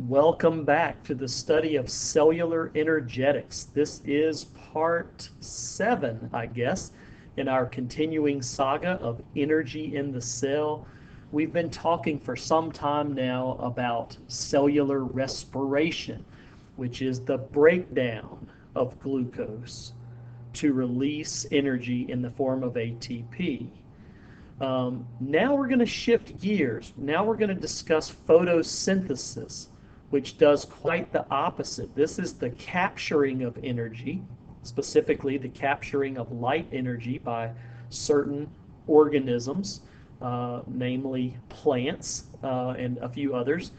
Welcome back to the study of cellular energetics. This is part 7, I guess, in our continuing saga of energy in the cell. We've been talking for some time now about cellular respiration, which is the breakdown of glucose to release energy in the form of ATP. Now we're going to shift gears. Now we're going to discuss photosynthesis, which does quite the opposite. This is the capturing of energy, specifically the capturing of light energy by certain organisms, namely plants and a few others,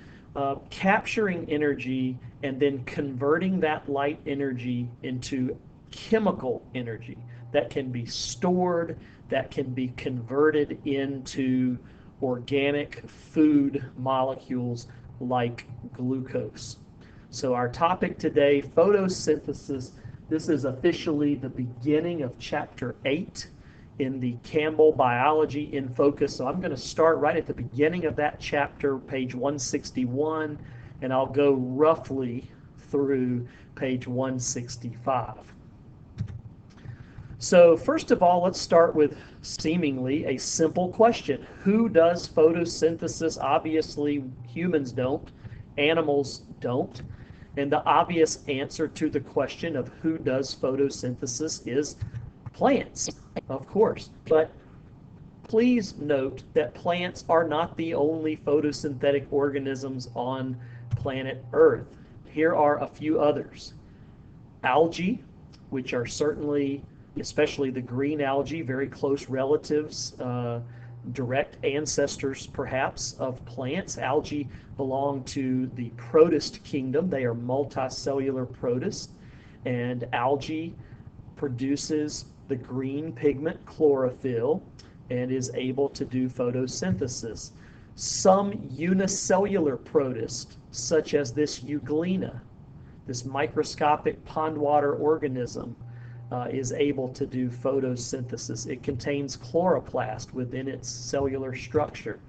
capturing energy and then converting that light energy into chemical energy that can be stored, that can be converted into organic food molecules like glucose. So our topic today, photosynthesis. This is officially the beginning of chapter 8 in the Campbell Biology in Focus. So I'm going to start right at the beginning of that chapter, page 161, and I'll go roughly through page 165. So first of all, let's start with seemingly a simple question. Who does photosynthesis? Obviously, humans don't. Animals don't. And the obvious answer to the question of who does photosynthesis is plants, of course. But please note that plants are not the only photosynthetic organisms on planet Earth. Here are a few others. Algae, which are certainly, especially the green algae, very close relatives, direct ancestors perhaps of plants. Algae belong to the protist kingdom. They are multicellular protists, and algae produces the green pigment chlorophyll and is able to do photosynthesis. Some unicellular protists, such as this euglena, this microscopic pond water organism, is able to do photosynthesis. It contains chloroplast within its cellular structure.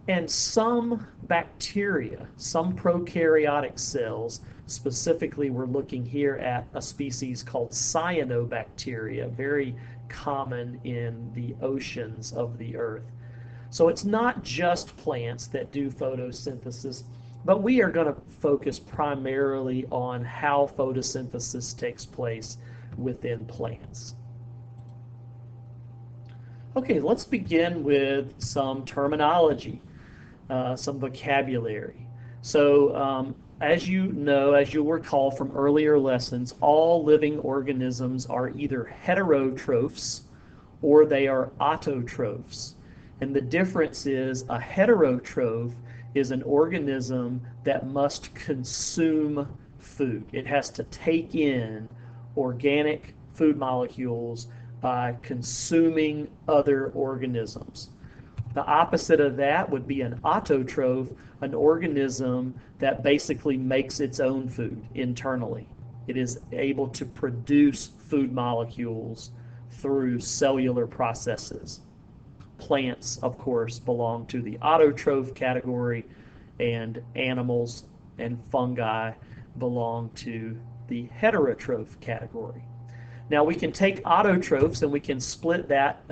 And some bacteria, some prokaryotic cells, specifically we're looking here at a species called cyanobacteria, very common in the oceans of the earth. So it's not just plants that do photosynthesis, but we are going to focus primarily on how photosynthesis takes place within plants. Okay, let's begin with some terminology, some vocabulary. So as you know, as you'll recall from earlier lessons, all living organisms are either heterotrophs or they are autotrophs. And the difference is a heterotroph is an organism that must consume food. It has to take in organic food molecules by consuming other organisms. The opposite of that would be an autotroph, an organism that basically makes its own food internally. It is able to produce food molecules through cellular processes. Plants, of course, belong to the autotroph category, and animals and fungi belong to the heterotroph category. Now we can take autotrophs and we can split that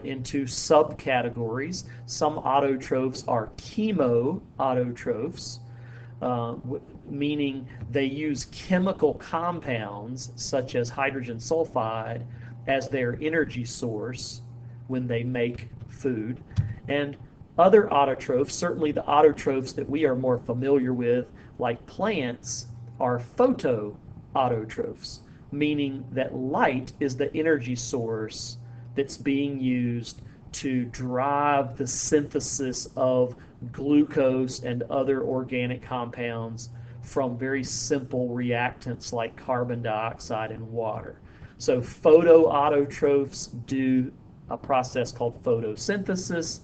into subcategories. Some autotrophs are chemoautotrophs, meaning they use chemical compounds such as hydrogen sulfide as their energy source when they make food. And other autotrophs, certainly the autotrophs that we are more familiar with, like plants, are photoautotrophs, meaning that light is the energy source that's being used to drive the synthesis of glucose and other organic compounds from very simple reactants like carbon dioxide and water. So photoautotrophs do a process called photosynthesis,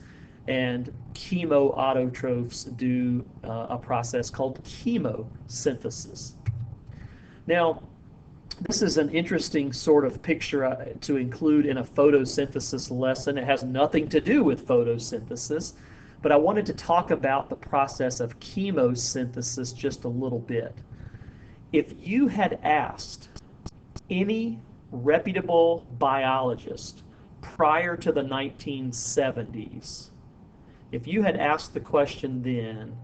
and chemoautotrophs do a process called chemosynthesis. Now, this is an interesting sort of picture to include in a photosynthesis lesson. It has nothing to do with photosynthesis, But I wanted to talk about the process of chemosynthesis just a little bit. If you had asked any reputable biologist prior to the 1970s, if you had asked the question then,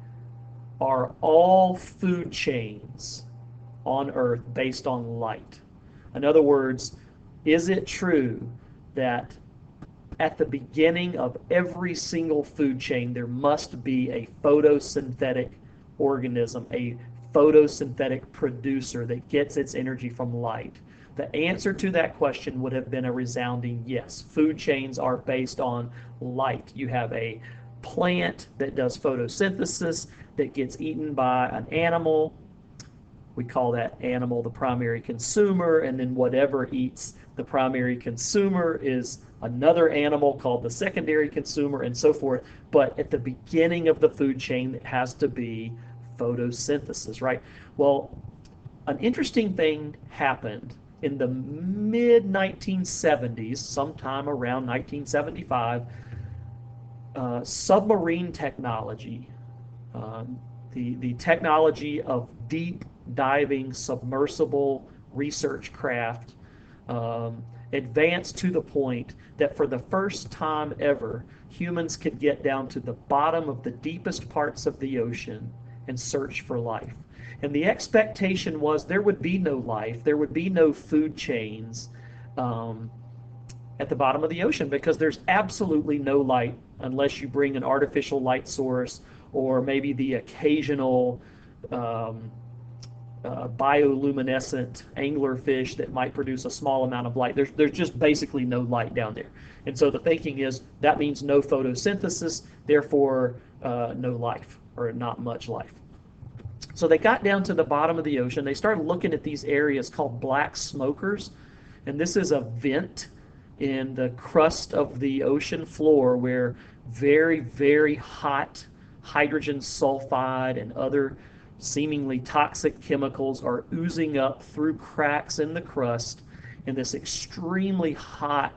are all food chains on Earth based on light? In other words, is it true that at the beginning of every single food chain there must be a photosynthetic organism, a photosynthetic producer that gets its energy from light? The answer to that question would have been a resounding yes. Food chains are based on light. You have a plant that does photosynthesis that gets eaten by an animal. We call that animal the primary consumer, and then whatever eats the primary consumer is another animal called the secondary consumer, and so forth. But at the beginning of the food chain, it has to be photosynthesis, right? Well, an interesting thing happened in the mid 1970s, sometime around 1975. Submarine technology, the technology of deep diving submersible research craft, advanced to the point that for the first time ever, humans could get down to the bottom of the deepest parts of the ocean and search for life. And the expectation was there would be no life, there would be no food chains at the bottom of the ocean, because there's absolutely no light unless you bring an artificial light source or maybe the occasional bioluminescent anglerfish that might produce a small amount of light. There's just basically no light down there. And so the thinking is that means no photosynthesis, therefore no life, or not much life. So they got down to the bottom of the ocean. They started looking at these areas called black smokers. And this is a vent in the crust of the ocean floor where very, very hot hydrogen sulfide and other seemingly toxic chemicals are oozing up through cracks in the crust, and this extremely hot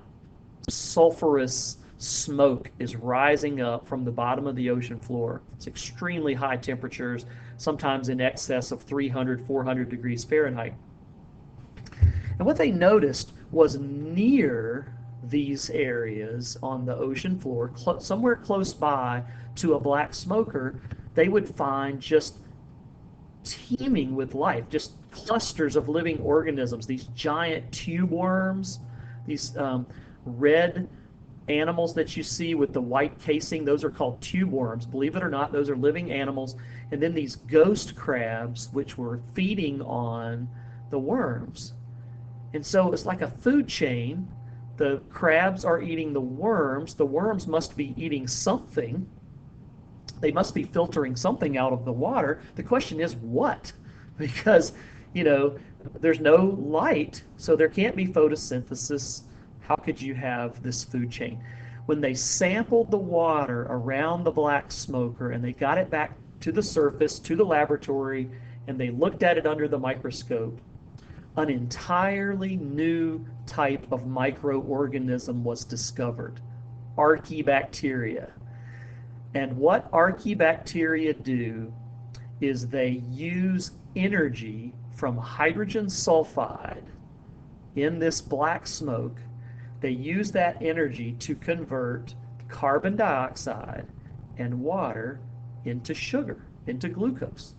sulfurous smoke is rising up from the bottom of the ocean floor. It's extremely high temperatures, sometimes in excess of 300, 400 degrees Fahrenheit. And what they noticed was near these areas on the ocean floor, somewhere close by to a black smoker, they would find just teeming with life, just clusters of living organisms, these giant tube worms, these red animals that you see with the white casing, those are called tube worms. Believe it or not, those are living animals. And then these ghost crabs, which were feeding on the worms. And so it's like a food chain. The crabs are eating the worms. The worms must be eating something. They must be filtering something out of the water. The question is what? Because, there's no light, so there can't be photosynthesis. How could you have this food chain? When they sampled the water around the black smoker and they got it back to the surface, to the laboratory, and they looked at it under the microscope, an entirely new type of microorganism was discovered, archaebacteria. And what archaebacteria do is they use energy from hydrogen sulfide in this black smoke. They use that energy to convert carbon dioxide and water into sugar, into glucose.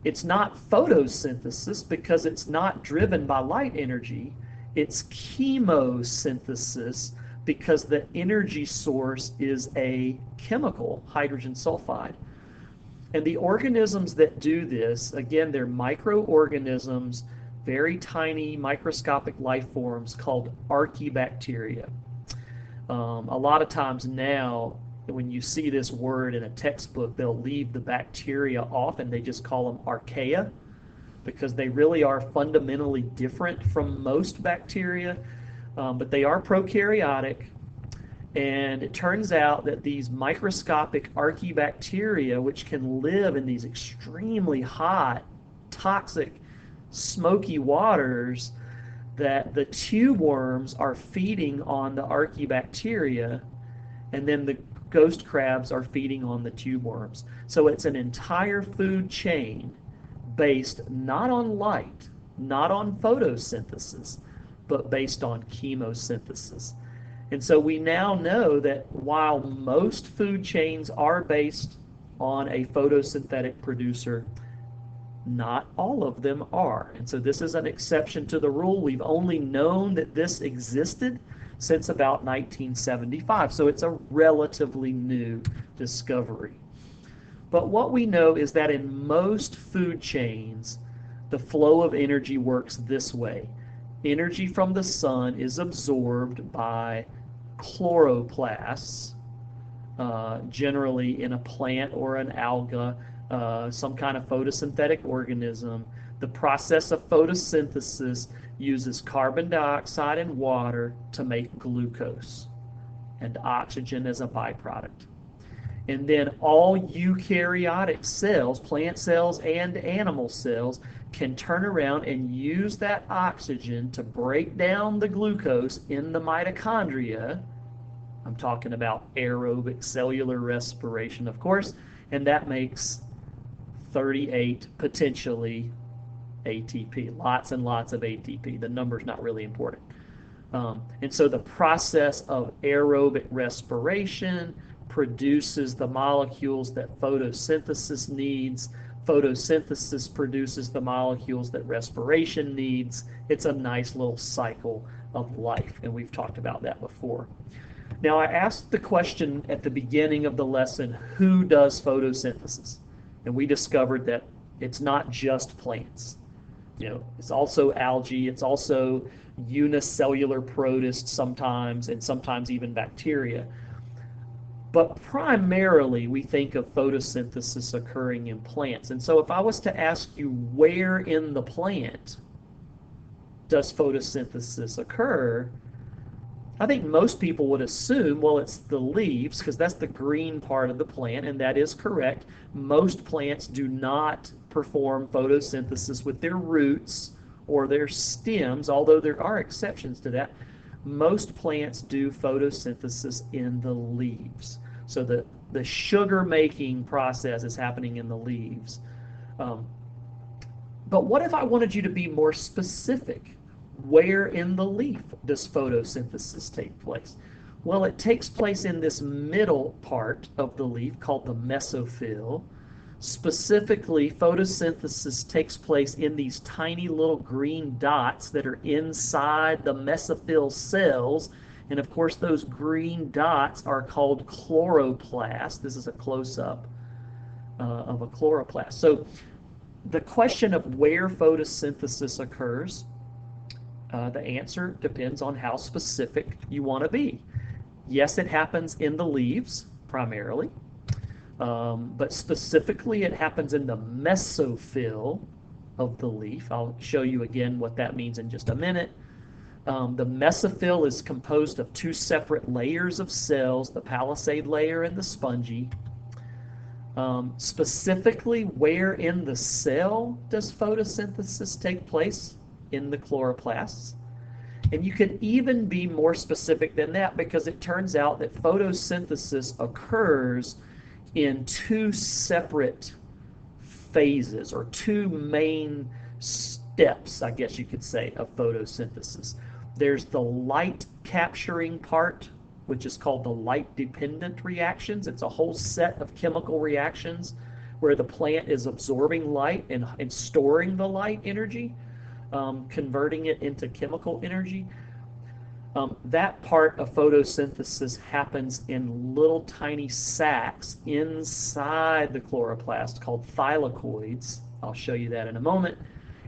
It's not photosynthesis because it's not driven by light energy. It's chemosynthesis because the energy source is a chemical, hydrogen sulfide. And the organisms that do this, again, they're microorganisms, very tiny microscopic life forms called archaebacteria. A lot of times now, when you see this word in a textbook, they'll leave the bacteria off and they just call them archaea, because they really are fundamentally different from most bacteria, but they are prokaryotic. And it turns out that these microscopic archaebacteria, which can live in these extremely hot, toxic, smoky waters, that the tube worms are feeding on the archaebacteria, and then the ghost crabs are feeding on the tube worms. So it's an entire food chain based not on light, not on photosynthesis, but based on chemosynthesis. And so we now know that while most food chains are based on a photosynthetic producer, not all of them are. And so this is an exception to the rule. We've only known that this existed since about 1975. So it's a relatively new discovery. But what we know is that in most food chains, the flow of energy works this way. Energy from the sun is absorbed by chloroplasts, generally in a plant or an alga, some kind of photosynthetic organism. The process of photosynthesis uses carbon dioxide and water to make glucose and oxygen as a byproduct. And then all eukaryotic cells, plant cells and animal cells, can turn around and use that oxygen to break down the glucose in the mitochondria. I'm talking about aerobic cellular respiration, of course, and that makes 38 potentially ATP, lots and lots of ATP. The number's not really important. And so the process of aerobic respiration produces the molecules that photosynthesis needs. Photosynthesis produces the molecules that respiration needs. It's a nice little cycle of life, and we've talked about that before. Now, I asked the question at the beginning of the lesson, who does photosynthesis? And we discovered that it's not just plants. It's also algae, it's also unicellular protists sometimes, and sometimes even bacteria. But primarily, we think of photosynthesis occurring in plants. And so if I was to ask you where in the plant does photosynthesis occur, I think most people would assume, well, it's the leaves, because that's the green part of the plant, and that is correct. Most plants do not perform photosynthesis with their roots or their stems, although there are exceptions to that. Most plants do photosynthesis in the leaves. So the sugar making process is happening in the leaves. But what if I wanted you to be more specific? Where in the leaf does photosynthesis take place? Well, it takes place in this middle part of the leaf called the mesophyll. Specifically, photosynthesis takes place in these tiny little green dots that are inside the mesophyll cells. And of course, those green dots are called chloroplasts. This is a close-up of a chloroplast. So the question of where photosynthesis occurs, the answer depends on how specific you want to be. Yes, it happens in the leaves primarily. But specifically, it happens in the mesophyll of the leaf. I'll show you again what that means in just a minute. The mesophyll is composed of two separate layers of cells, the palisade layer and the spongy. Specifically, where in the cell does photosynthesis take place? In the chloroplasts. And you can even be more specific than that, because it turns out that photosynthesis occurs in two separate phases, or two main steps, I guess you could say, of photosynthesis. There's the light capturing part, which is called the light dependent reactions. It's a whole set of chemical reactions where the plant is absorbing light and storing the light energy, converting it into chemical energy. That part of photosynthesis happens in little tiny sacs inside the chloroplast called thylakoids. I'll show you that in a moment.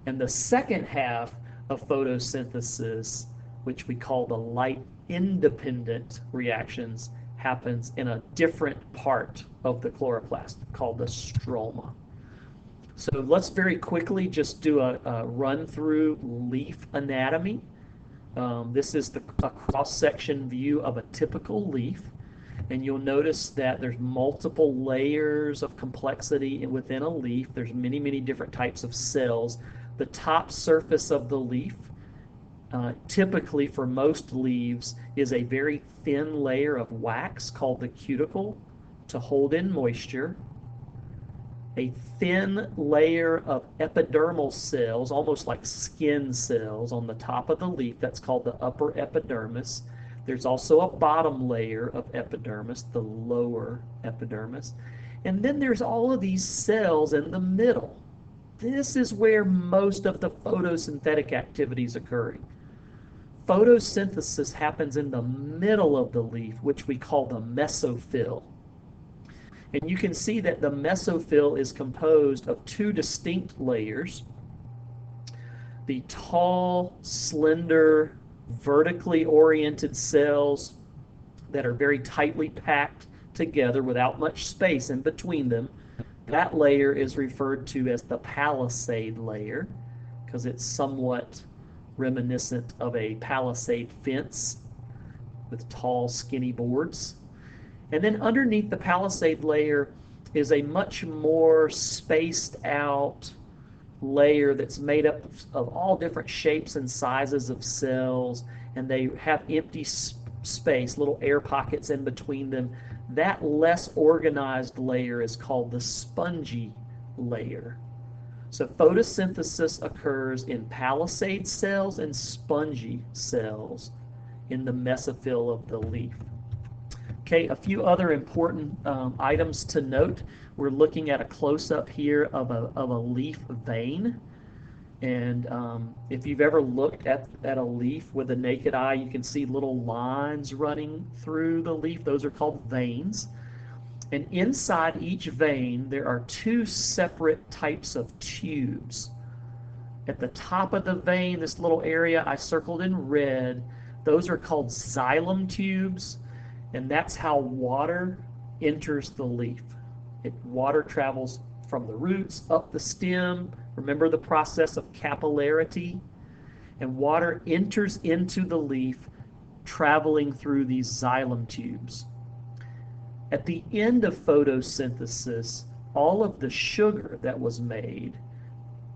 And the second half of photosynthesis, which we call the light-independent reactions, happens in a different part of the chloroplast called the stroma. So let's very quickly just do a run-through leaf anatomy. This is a cross-section view of a typical leaf, and you'll notice that there's multiple layers of complexity within a leaf. There's many, many different types of cells. The top surface of the leaf typically for most leaves is a very thin layer of wax called the cuticle to hold in moisture, a thin layer of epidermal cells, almost like skin cells, on the top of the leaf. That's called the upper epidermis. There's also a bottom layer of epidermis, the lower epidermis. And then there's all of these cells in the middle. This is where most of the photosynthetic activity is occurring. Photosynthesis happens in the middle of the leaf, which we call the mesophyll. And you can see that the mesophyll is composed of two distinct layers. The tall, slender, vertically oriented cells that are very tightly packed together without much space in between them. That layer is referred to as the palisade layer because it's somewhat reminiscent of a palisade fence with tall, skinny boards. And then underneath the palisade layer is a much more spaced out layer that's made up of all different shapes and sizes of cells, and they have empty space, little air pockets in between them. That less organized layer is called the spongy layer. So photosynthesis occurs in palisade cells and spongy cells in the mesophyll of the leaf. Okay, a few other important items to note. We're looking at a close-up here of a leaf vein. And if you've ever looked at a leaf with the naked eye, you can see little lines running through the leaf. Those are called veins. And inside each vein, there are two separate types of tubes. At the top of the vein, this little area I circled in red, those are called xylem tubes, and that's how water enters the leaf. Water travels from the roots up the stem. Remember the process of capillarity? And water enters into the leaf, traveling through these xylem tubes. At the end of photosynthesis, all of the sugar that was made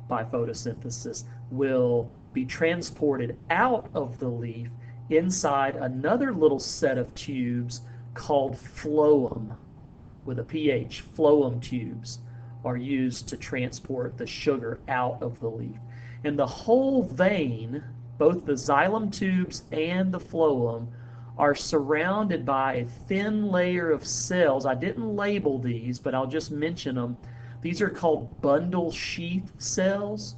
by photosynthesis will be transported out of the leaf inside another little set of tubes called phloem, with a PH. Phloem tubes are used to transport the sugar out of the leaf. And the whole vein, both the xylem tubes and the phloem, are surrounded by a thin layer of cells. I didn't label these, but I'll just mention them. These are called bundle sheath cells.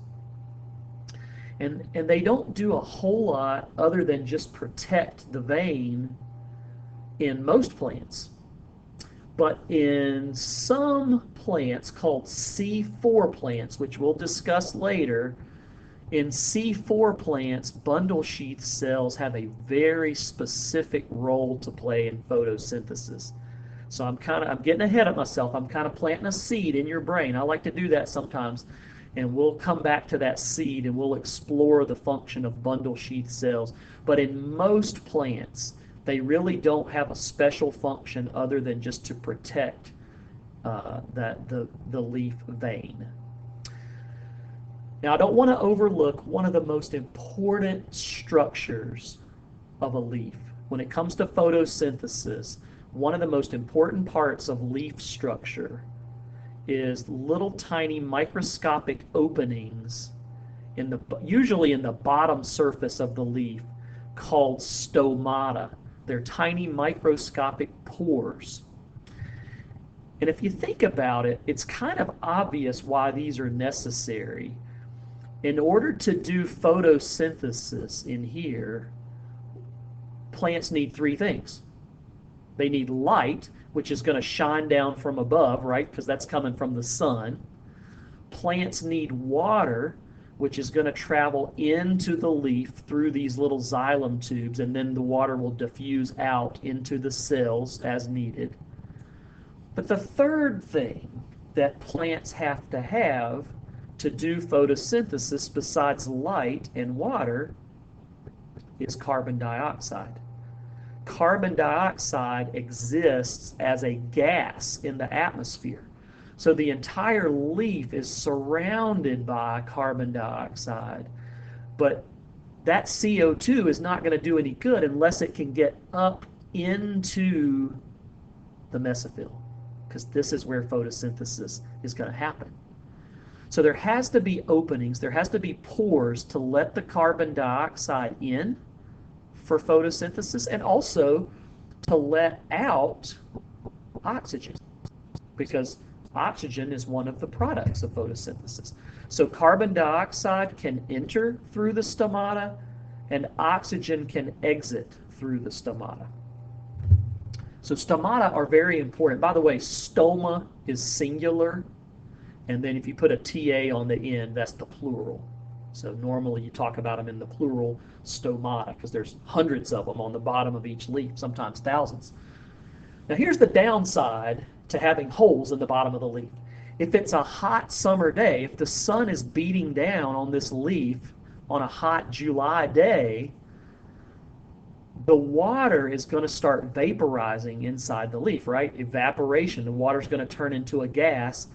And they don't do a whole lot other than just protect the vein in most plants. But in some plants called C4 plants, which we'll discuss later, in C4 plants, bundle sheath cells have a very specific role to play in photosynthesis. So I'm getting ahead of myself. I'm kind of planting a seed in your brain. I like to do that sometimes. And we'll come back to that seed and we'll explore the function of bundle sheath cells. But in most plants, they really don't have a special function other than just to protect the leaf vein. Now, I don't want to overlook one of the most important structures of a leaf. When it comes to photosynthesis, one of the most important parts of leaf structure is little tiny microscopic openings usually in the bottom surface of the leaf called stomata. They're tiny microscopic pores. And if you think about it, it's kind of obvious why these are necessary. In order to do photosynthesis in here, plants need three things. They need light, which is going to shine down from above, right? Because that's coming from the sun. Plants need water, which is going to travel into the leaf through these little xylem tubes, and then the water will diffuse out into the cells as needed. But the third thing that plants have to do photosynthesis besides light and water is carbon dioxide. Carbon dioxide exists as a gas in the atmosphere. So the entire leaf is surrounded by carbon dioxide. But that CO2 is not going to do any good unless it can get up into the mesophyll, because this is where photosynthesis is going to happen. So there has to be openings, there has to be pores to let the carbon dioxide in for photosynthesis, and also to let out oxygen, because oxygen is one of the products of photosynthesis. So carbon dioxide can enter through the stomata, and oxygen can exit through the stomata. So stomata are very important. By the way, stoma is singular, and then if you put a TA on the end, that's the plural. So normally you talk about them in the plural, stomata, because there's hundreds of them on the bottom of each leaf, sometimes thousands. Now here's the downside to having holes in the bottom of the leaf. If it's a hot summer day, if the sun is beating down on this leaf on a hot July day, the water is going to start vaporizing inside the leaf, right? Evaporation, the water is going to turn into a gas,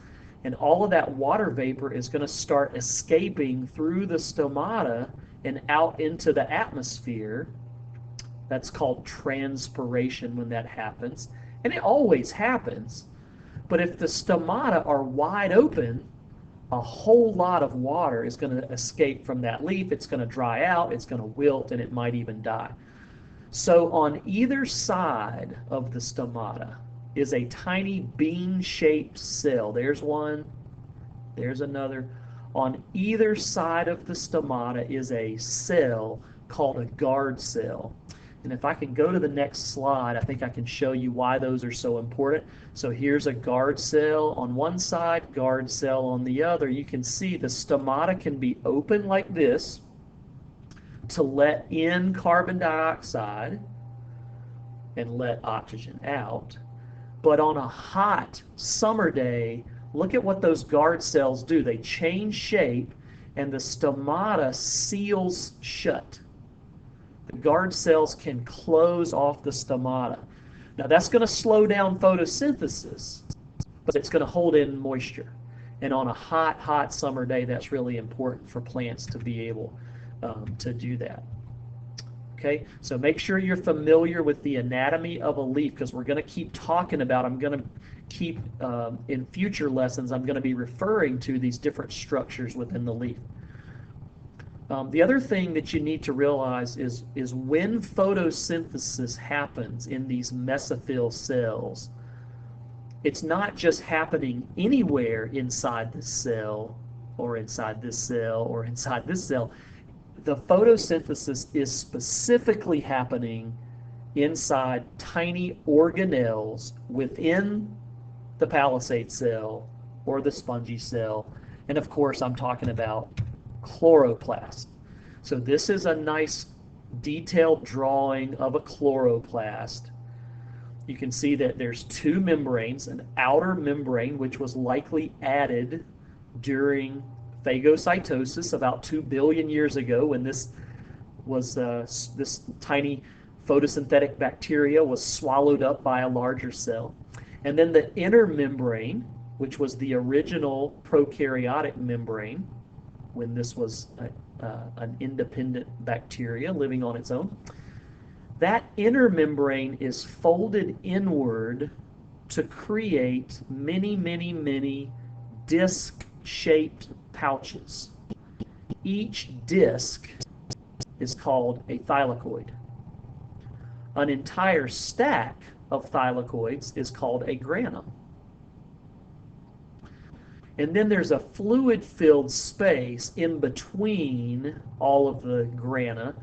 and all of that water vapor is going to start escaping through the stomata and out into the atmosphere. That's called transpiration when that happens. And it always happens. But if the stomata are wide open, a whole lot of water is going to escape from that leaf. It's going to dry out, it's going to wilt, and it might even die. So on either side of the stomata is a tiny bean-shaped cell. There's one, there's another. On either side of the stomata is a cell called a guard cell. And if I can go to the next slide, I think I can show you why those are so important. So here's a guard cell on one side, guard cell on the other. You can see the stomata can be open like this to let in carbon dioxide and let oxygen out. But on a hot summer day, look at what those guard cells do. They change shape and the stomata seals shut. The guard cells can close off the stomata. Now that's going to slow down photosynthesis, but it's going to hold in moisture. And on a hot, hot summer day, that's really important for plants to be able to do that. Okay, so make sure you're familiar with the anatomy of a leaf, because we're going to keep talking about, I'm going to keep, in future lessons, I'm going to be referring to these different structures within the leaf. The other thing that you need to realize is when photosynthesis happens in these mesophyll cells, it's not just happening anywhere inside the cell, or inside this cell, or inside this cell. The photosynthesis is specifically happening inside tiny organelles within the palisade cell or the spongy cell. And of course, I'm talking about chloroplast. So this is a nice detailed drawing of a chloroplast. You can see that there's two membranes, an outer membrane, which was likely added during phagocytosis about 2 billion years ago, when this was this tiny photosynthetic bacteria was swallowed up by a larger cell. And then the inner membrane, which was the original prokaryotic membrane, when this was an independent bacteria living on its own. That inner membrane is folded inward to create many, many, many disc-shaped pouches. Each disc is called a thylakoid. An entire stack of thylakoids is called a granum. And then there's a fluid-filled space in between all of the grana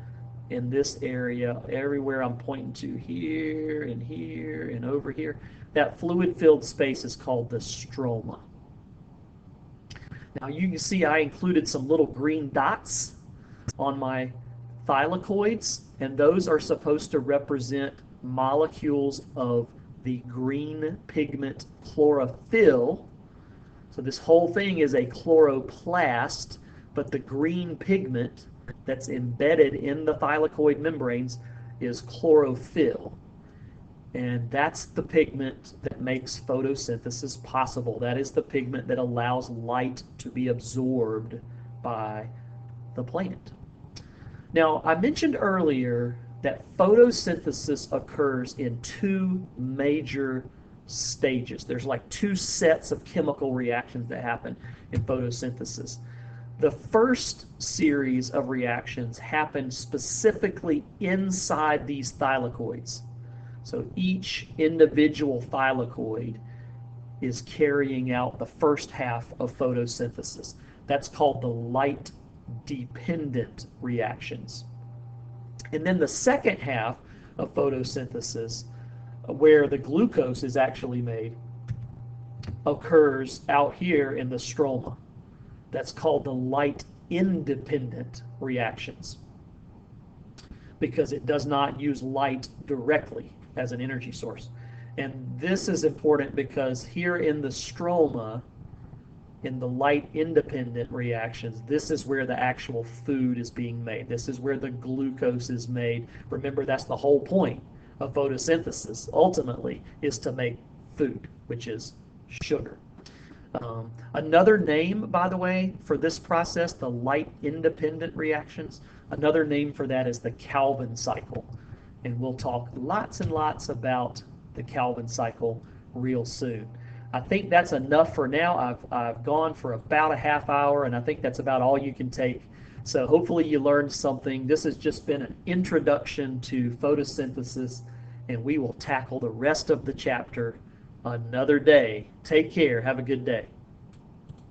in this area, everywhere I'm pointing to, here and over here. That fluid-filled space is called the stroma. Now you can see I included some little green dots on my thylakoids, and those are supposed to represent molecules of the green pigment chlorophyll. So this whole thing is a chloroplast, but the green pigment that's embedded in the thylakoid membranes is chlorophyll. And that's the pigment that makes photosynthesis possible. That is the pigment that allows light to be absorbed by the plant. Now, I mentioned earlier that photosynthesis occurs in two major stages. There's like two sets of chemical reactions that happen in photosynthesis. The first series of reactions happen specifically inside these thylakoids. So each individual thylakoid is carrying out the first half of photosynthesis. That's called the light-dependent reactions. And then the second half of photosynthesis, where the glucose is actually made, occurs out here in the stroma. That's called the light-independent reactions, because it does not use light directly as an energy source. And this is important because here in the stroma, in the light-independent reactions, this is where the actual food is being made. This is where the glucose is made. Remember, that's the whole point of photosynthesis, ultimately, is to make food, which is sugar. Another name, by the way, for this process, the light-independent reactions, another name for that is the Calvin cycle. And we'll talk lots and lots about the Calvin cycle real soon. I think that's enough for now. I've gone for about a half hour, and I think that's about all you can take. So hopefully you learned something. This has just been an introduction to photosynthesis, and we will tackle the rest of the chapter another day. Take care. Have a good day.